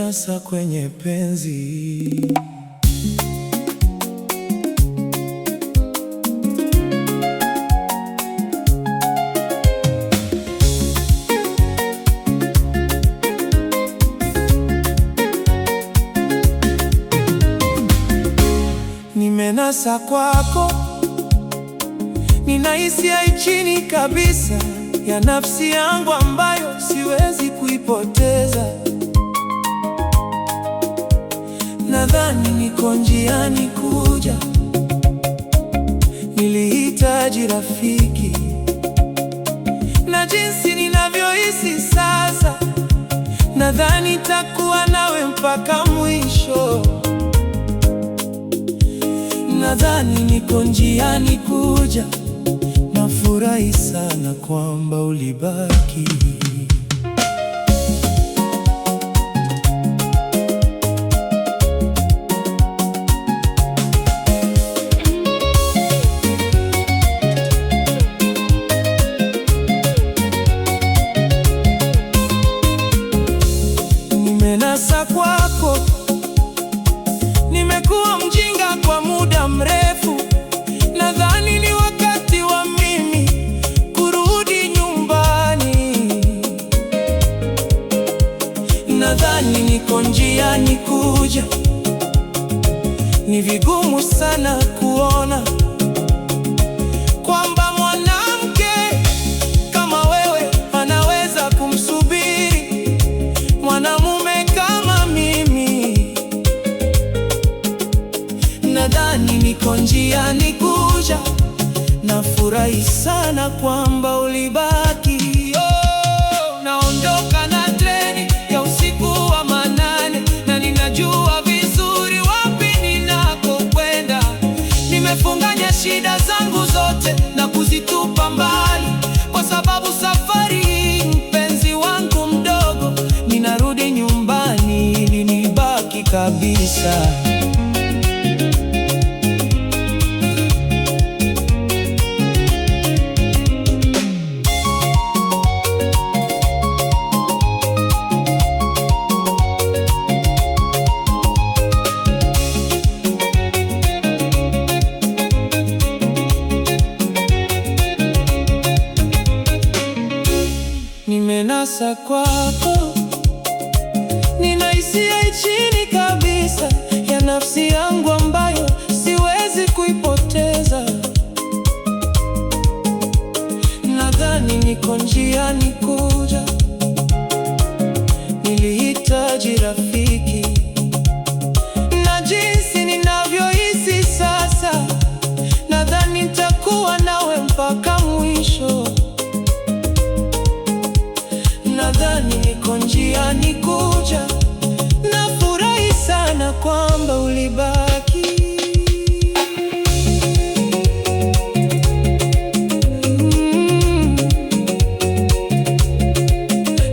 nimenasa kwenye penzi. Nimenasa kwako, ninahisi chini kabisa ya nafsi yangu ambayo siwezi kuipoteza. Nadhani niko njiani kuja, nilihitaji rafiki, na jinsi ninavyohisi sasa, nadhani nitakuwa nawe mpaka mwisho. Nadhani niko njiani kuja, nafurahi sana kwamba ulibaki. Nimenasa kwako, nimekuwa mjinga kwa muda mrefu. Nadhani ni wakati wa mimi kurudi nyumbani. Nadhani niko njiani kuja, ni vigumu sana kuona kwamba mwanamke kama wewe anaweza kumsubiri mwanamume kama mimi. Nadhani niko njiani kuja, nafurahi sana kwamba ulibaki. Oh, naondoka na treni ya usiku wa manane, na ninajua vizuri wapi ninakokwenda. Nimefunganya shida zangu zote na kuzitupa mbali, kwa sababu safari hii, mpenzi wangu mdogo, ninarudi nyumbani ili nibaki kabisa. Nimenasa kwako, ninahisi chini kabisa ya nafsi yangu ambayo siwezi kuipoteza. Nadhani niko njiani kuja, nilihitaji rafiki, na jinsi ninavyohisi sasa, nadhani nitakuwa nawe mpaka mwisho. Nadhani niko njiani kuja, nafurahi sana kwamba ulibaki.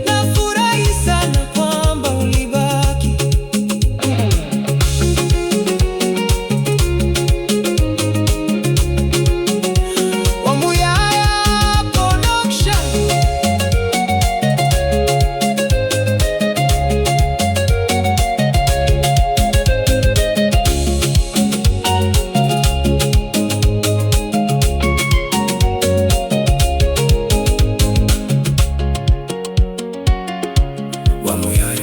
Nafurahi sana kwamba ulibaki. Wamuyaya Production. Wamuyaya.